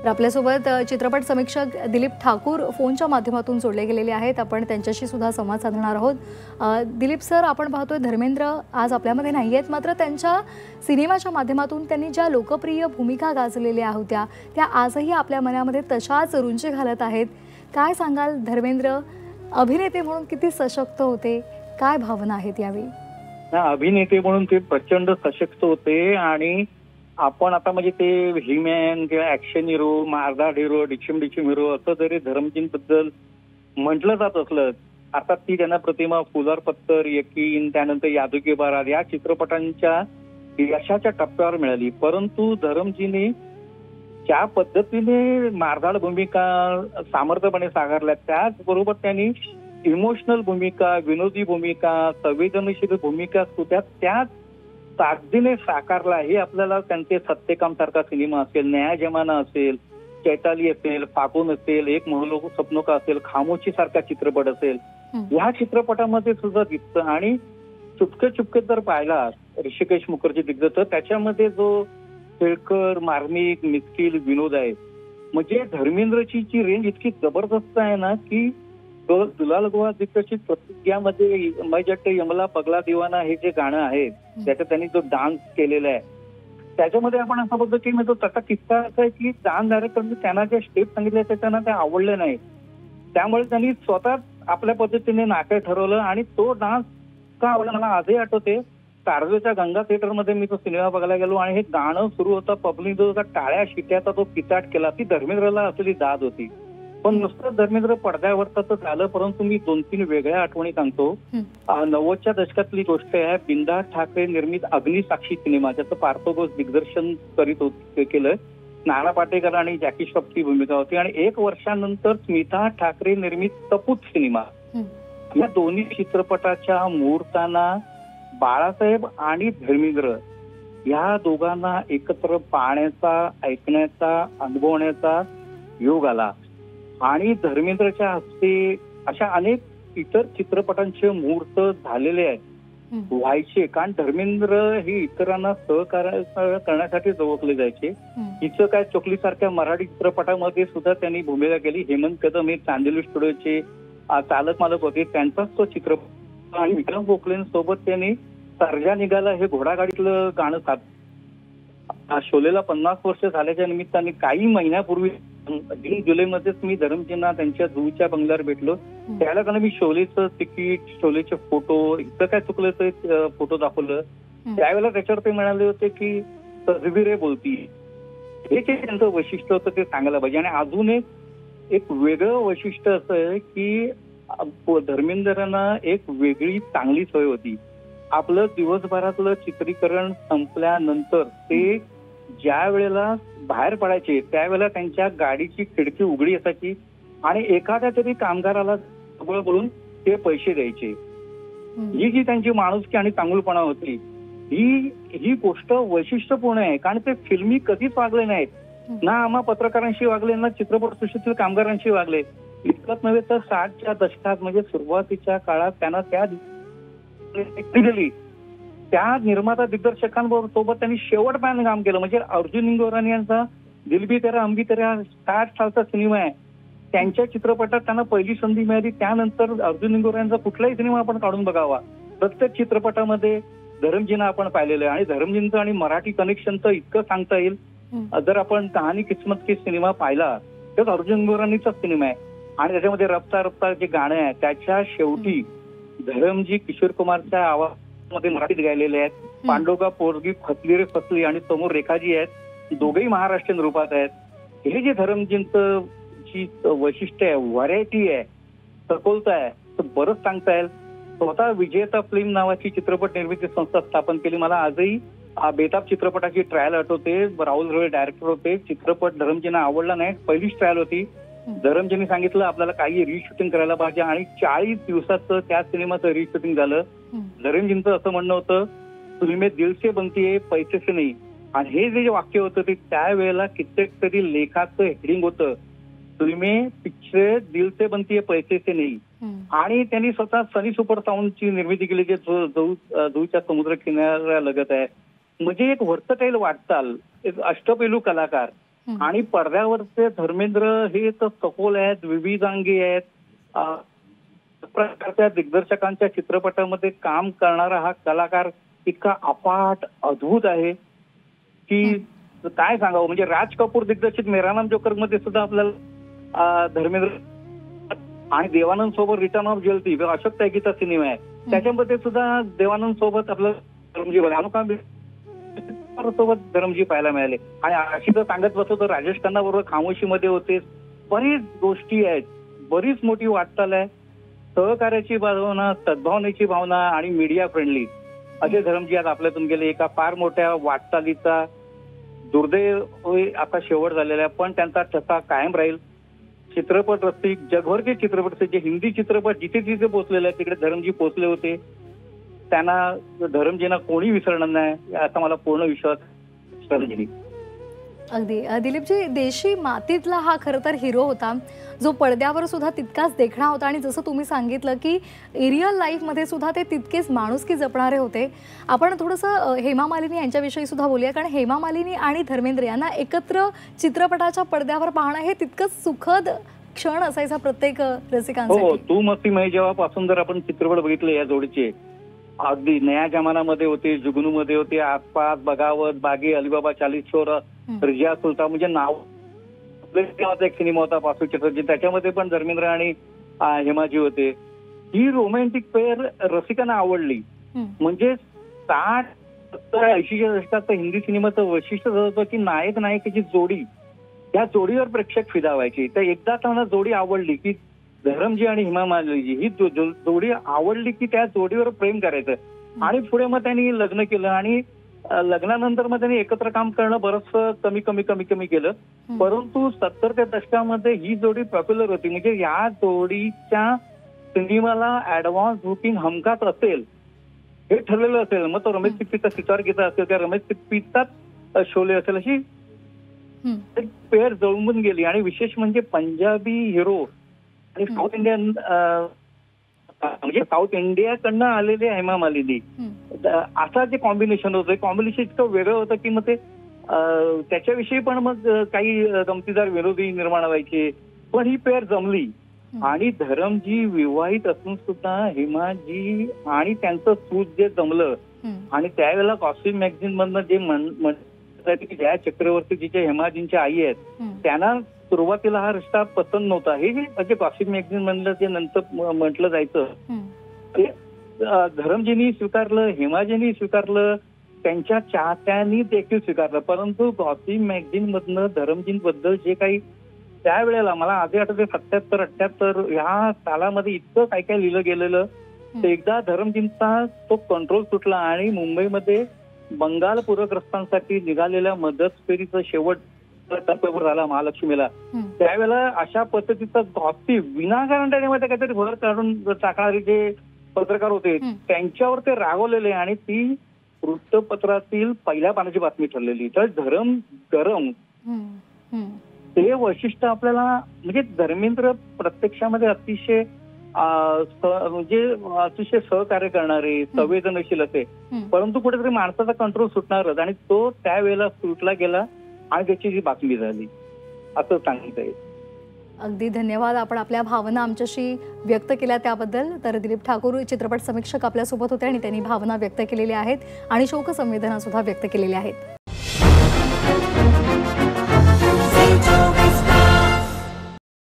तर आपल्यासोबत चित्रपट समीक्षक दिलीप ठाकूर फोनच्या माध्यमातून जोडले गेलेले आहेत. आपण त्यांच्याशी सुद्धा संवाद साधणार आहोत. दिलीप सर, आपण पाहतोय धर्मेंद्र आज आपल्यामध्ये नाही आहेत, मात्र त्यांच्या सिनेमाच्या माध्यमातून त्यांनी ज्या लोकप्रिय भूमिका गाजलेल्या होत्या त्या आजही आपल्या मनामध्ये तशाच रुंजी घालत आहेत. काय सांगाल, धर्मेंद्र अभिनेते म्हणून किती सशक्त होते, काय भावना आहेत यावेळी? अभिनेते म्हणून ते प्रचंड सशक्त होते आणि आपण आता म्हणजे ते हिमॅन किंवा ऍक्शन हिरो, मारधाड हिरो, डिचिम हिरो असं जरी धर्मजींबद्दल म्हटलं जात असलं, आता ती त्यांना प्रतिमा फुलार पत्तर, यकीन, त्यानंतर यादू के बारात या चित्रपटांच्या यशाच्या टप्प्यावर मिळाली. परंतु धर्मजीने ज्या पद्धतीने मारधाड भूमिका सामर्थ्यपणे साकारल्या, त्याचबरोबर त्यांनी इमोशनल भूमिका, विनोदी भूमिका, संवेदनशील भूमिका सुद्धा त्याच ताकदीने साकारला. हे आपल्याला त्यांचे सत्यकाम सारखा सिनेमा असेल, न्याय जमाना असेल, चैताली असेल, फागुन असेल, एक महलोक सपनो का असेल, खामोशी सारखा चित्रपट असेल, या चित्रपटामध्ये सुद्धा दिसतं. आणि चुपके चुपके जर पाहिला ऋषिकेश मुखर्जी दिग्दर्शक, त्याच्यामध्ये जो खेळकर, मार्मिक, मिस्किल विनोद आहे. म्हणजे धर्मेंद्रची जी रेंज इतकी जबरदस्त आहे ना की दुलाल गोवा दिग्दर्शित प्रतिज्ञामध्ये मै जट्ट यमला पगला दिवाना हे जे गाणं आहे त्याच्यात त्यांनी जो डान्स केलेला आहे, त्याच्यामध्ये आपण असं बघतो की तो त्याचा किस्सा असा आहे की डान्स डायरेक्टरने त्यांना ज्या स्टेप सांगितल्या त्या त्यांना त्या आवडल्या नाही, त्यामुळे त्यांनी स्वतः आपल्या पद्धतीने नाट्य ठरवलं आणि तो डान्स का आवडला मला आजही आठवते. कारजेच्या गंगा थिएटरमध्ये मी तो सिनेमा बघायला गेलो आणि हे गाणं सुरू होता, पब्लिक जो टाळ्या शिट्याचा तो पिसाट केला, ती धर्मेंद्रला असलेली दाद होती. पण नुसतं धर्मेंद्र पडद्यावरच झालं, परंतु मी 2-3 वेगळ्या आठवणी सांगतो. 90च्या दशकातली गोष्ट आहे. बिंदा ठाकरे निर्मित अग्निसाक्षी सिनेमा, ज्याचं पार्थो घोष दिग्दर्शन केलं. नाना पाटेकर आणि जॅकी श्रॉफची भूमिका होती. आणि 1 वर्षानंतर स्मिता ठाकरे निर्मित सपूत सिनेमा, या दोन्ही चित्रपटाच्या मुहूर्तांना बाळासाहेब आणि धर्मेंद्र या दोघांना एकत्र पाहण्याचा, ऐकण्याचा, अनुभवण्याचा योग आला. आणि धर्मेंद्रच्या हस्ते अशा अनेक इतर चित्रपटांचे मुहूर्त झालेले आहेत, व्हायचे. कारण धर्मेंद्र हे इतरांना सहकार्य करण्यासाठी ओळखले जायचे. हिचं काय चोकलीसारख्या मराठी चित्रपटामध्ये सुद्धा त्यांनी भूमिका केली. हेमंत कदम हे चांदिवली स्टुडिओचे चालक मालक होते, त्यांचाच तो चित्रपट. आणि विक्रम गोखलेंसोबत त्यांनी सर्जा निघाला हे घोडागाडीतलं गाणं शोलेला 50 वर्ष झाल्याच्या निमित्ताने काही महिन्यापूर्वी जून जुलैमध्येच मी धरमजींना त्यांच्या जुहूच्या बंगल्यावर भेटलो. त्याला त्यांना मी शोलेचं तिकीट, शोलेचे फोटो, इथं काय चुकलं ते फोटो दाखवलं. त्यावेळेला त्याच्यावर ते म्हणाले होते की तस्वीरे बोलती. हे जे त्यांचं वैशिष्ट्य होतं ते सांगायला पाहिजे. आणि अजून एक वेगळं वैशिष्ट्य असं आहे की धर्मेंद्रांना एक वेगळी चांगली सवय होती. आपलं दिवसभरातलं चित्रीकरण संपल्यानंतर ते ज्या वेळेला बाहेर पडायचे त्यावेळेला त्यांच्या गाडीची खिडकी उघडी असायची आणि एखाद्या तरी कामगाराला सगळं बोलून ते पैसे द्यायचे. ही जी त्यांची माणुसकी आणि चांगुलपणा होती, ही गोष्ट वैशिष्ट्यपूर्ण आहे. कारण ते फिल्मी कधीच वागले नाहीत, ना आम्हा पत्रकारांशी वागले, ना चित्रपट सृष्टीतील कामगारांशी वागले. इतकंच नव्हे तर 60च्या दशकात म्हणजे सुरुवातीच्या काळात त्यांना त्या निर्माता दिग्दर्शकांबरोबर सोबत त्यांनी शेवटपर्यंत काम केलं. म्हणजे अर्जुन इंगोरानी यांचा दिल भी तेरा हम भी तेरा 60 सालचा सिनेमा आहे. त्यांच्या चित्रपटात त्यांना पहिली संधी मिळाली. त्यानंतर अर्जुन इंगोरांचा कुठलाही सिनेमा आपण काढून बघावा, प्रत्येक चित्रपटामध्ये धरमजींना आपण पाहिलेलं आहे. आणि धरमजींचं आणि मराठी कनेक्शन तर इतकं सांगता येईल. जर आपण कहाणी किस्मत की सिनेमा पाहिला तर अर्जुन इंगोरानीचाच सिनेमा आहे. आणि त्याच्यामध्ये रफ्तार रफ्तार जे गाणं आहे त्याच्या शेवटी धरमजी किशोर कुमारच्या आवाजामध्ये मराठीत गायलेले आहेत. पांडुगा पोरगी फसली रे फसली आणि समोर रेखाजी आहेत, दोघेही महाराष्ट्रीयन रूपात आहेत. हे जे धरमजींचं जी वैशिष्ट्य आहे, व्हरायटी आहे, सखोलता आहे, तर बरंच सांगता येईल. स्वतः विजेता फिल्म नावाची चित्रपट निर्मिती संस्था स्थापन केली. मला आजही बेताब चित्रपटाची ट्रायल आठवते. राहुल रोळे डायरेक्टर होते. चित्रपट धरमजींना आवडला नाही, पहिलीच ट्रायल होती. धरमजींनी सांगितलं आपल्याला काही रिशूटिंग करायला पाहिजे आणि 40 दिवसाचं त्या सिनेमाचं रिशूटिंग झालं. धरमजींचं असं म्हणणं होतं, फिल्मे दिल से बनती है पैसे से नाही. आणि हे जे वाक्य होतं ते त्यावेळेला कित्येक तरी लेखाचं हेडिंग होतं, फिल्मे पिक्चर दिल से बनती है पैसे से नाही. आणि त्यांनी स्वतः सनी सुपर साऊंडची निर्मिती केली जे जुहूच्या समुद्र किनाऱ्यालगत आहे. म्हणजे एक व्हर्सटाईल वाटचाल, एक अष्टपैलू कलाकार. आणि पडद्यावरचे धर्मेंद्र हे तर सखोल आहेत, विविधांगी आहेत. प्रकारच्या दिग्दर्शकांच्या चित्रपटामध्ये काम करणारा हा कलाकार इतका अफाट अद्भुत आहे की काय सांगावं. म्हणजे राज कपूर दिग्दर्शित मेरा नाम जोकर मध्ये सुद्धा आपल्याला धर्मेंद्र आणि देवानंद सोबत रिटर्न ऑफ ज्वेलरी अशोक त्यागीचा सिनेमा आहे, त्याच्यामध्ये सुद्धा देवानंद सोबत आपलं सोबत धरमजी पाहायला मिळाले. आणि अशी जर सांगत बसतो तर राजेश खन्ना बरोबर खामोशीमध्ये होते. बरीच गोष्टी आहेत, बरीच मोठी वाटचाल आहे. सहकार्याची भावना, सद्भावनेची भावना आणि मीडिया फ्रेंडली असे धरमजी आज आपल्यातून गेले. एका फार मोठ्या वाटचालीचा दुर्दैव आता शेवट झालेला आहे, पण त्यांचा ठसा कायम राहील. चित्रपट रसिक, जगभरचे चित्रपट, जे हिंदी चित्रपट जिथे जिथे पोहोचलेले आहेत तिकडे धरमजी पोहोचले होते. त्यांना धरमजींना कोणी विसरणार नाही असा मला पूर्ण विश्वास. अगदी दिलीपजी, देशी मातीतला हा खरं तर हिरो होता जो पडद्यावर सुद्धा तितकाच देखणा होता आणि जसं तुम्ही सांगितलं की रिअल लाईफमध्ये सुद्धा ते तितकेच माणुसकी जपणारे होते. आपण थोडंसं हेमा मालिनी यांच्याविषयी सुद्धा बोलूया, कारण हेमा मालिनी आणि धर्मेंद्र यांना एकत्र चित्रपटाच्या पडद्यावर पाहणं हे तितकंच सुखद क्षण असायचा प्रत्येक रसिकांसाठी. हो, तू मस्ती मै जेव्हापासून जर आपण चित्रपट बघितले या जोडीचे, अगदी नया जमानामध्ये होते, जुगनू मध्ये होते, आसपास, बगावत, बागे, अलीबाबा, 40 चोर, रिया सुलतान, म्हणजे नाव एक सिनेमा होता पासू चटर्जी, त्याच्यामध्ये पण धर्मेंद्र आणि हेमाजी होते. ही रोमॅन्टिक पेअर रसिकांना आवडली. म्हणजे 60-70-80च्या दशकात हिंदी सिनेमाचं वैशिष्ट्य होतं की नायक नायिकेची जोडी, त्या जोडीवर प्रेक्षक फिदा व्हायची. तर एकदा त्यांना जोडी आवडली की धरमजी आणि हेमा मालिनी ही जोडी आवडली की त्या जोडीवर प्रेम करायचं. आणि पुढे मग त्यांनी लग्न केलं आणि लग्नानंतर मग त्यांनी एकत्र काम करणं बरंच कमी केलं. परंतु 70च्या दशकामध्ये ही जोडी पॉप्युलर होती. म्हणजे या जोडीच्या सिनेमाला ऍडव्हान्स बुकिंग हमखास असेल हे ठरलेलं असेल. मग तो रमेश सिप्पीचा सितार गीता असेल त्या रमेश सिप्पीचाच शोले असेल, अशी पेअर जळून गेली. आणि विशेष म्हणजे पंजाबी हिरो आणि साऊथ इंडियन, म्हणजे साऊथ इंडियाकडनं आलेले हेमा मालिनी, असा जे कॉम्बिनेशन होतं, कॉम्बिनेशन इतकं वेगळं होतं की मग ते त्याच्याविषयी पण मग काही गमतीदार विरोधी निर्माण व्हायचे. पण ही पेअर जमली. आणि धरमजी विवाहित असून सुद्धा हेमाजी आणि त्यांचं सूत जे जमलं. आणि त्यावेळेला कॉस्ट्यूम मॅगझिन मधनं जे की जया चक्रवर्ती जिचे हेमाजींच्या आई आहेत, त्यांना सुरुवातीला हा रिश्ता पसंत नव्हता. हे म्हणजे कॉस्ट्यूम मॅगझिन मधलं जे नंतर म्हटलं जायचं ते धरमजींनी स्वीकारलं, हेमाजींनी स्वीकारलं, त्यांच्या चाहत्यांनी देखील स्वीकारलं. परंतु कॉस्ट्यूम मॅगझिन मधनं धरमजींबद्दल जे काही त्यावेळेला मला आधी आठवते 77-78 ह्या सालामध्ये इतकं काय काय लिहिलं गेलेलं, ते एकदा धरमजींचा तो कंट्रोल सुटला आणि मुंबईमध्ये बंगाल पूरग्रस्तांसाठी निघालेल्या मदत फेरीचं शेवट टप्प्यावर झाला महालक्ष्मीला. त्यावेळेला अशा पद्धतीचा गॉसिप विनाकारण त्याच्यामध्ये काहीतरी भर काढून टाकणारे जे पत्रकार होते त्यांच्यावर ते रागवलेले आणि ती वृत्तपत्रातील पहिल्या पानाची बातमी ठरलेली. तर धरम गरम ते वैशिष्ट्य आपल्याला, म्हणजे धर्मेंद्र प्रत्यक्षामध्ये अतिशय अतिशय सहकार्य करणारे, संवेदनशील असे, परंतु कुठेतरी माणसाचा कंट्रोल सुटणारच आणि तो त्यावेळेला सुटला गेला आणि त्याची जी बातमी झाली असं सांगितलं आहे. अगदी धन्यवाद. आपण आपल्या भावना आमच्याशी व्यक्त केल्या त्याबद्दल. तर दिलीप ठाकूर चित्रपट समीक्षक आपल्यासोबत होते आणि त्यांनी भावना व्यक्त केलेल्या आहेत आणि शोकसंवेदना सुद्धा व्यक्त केलेल्या आहेत.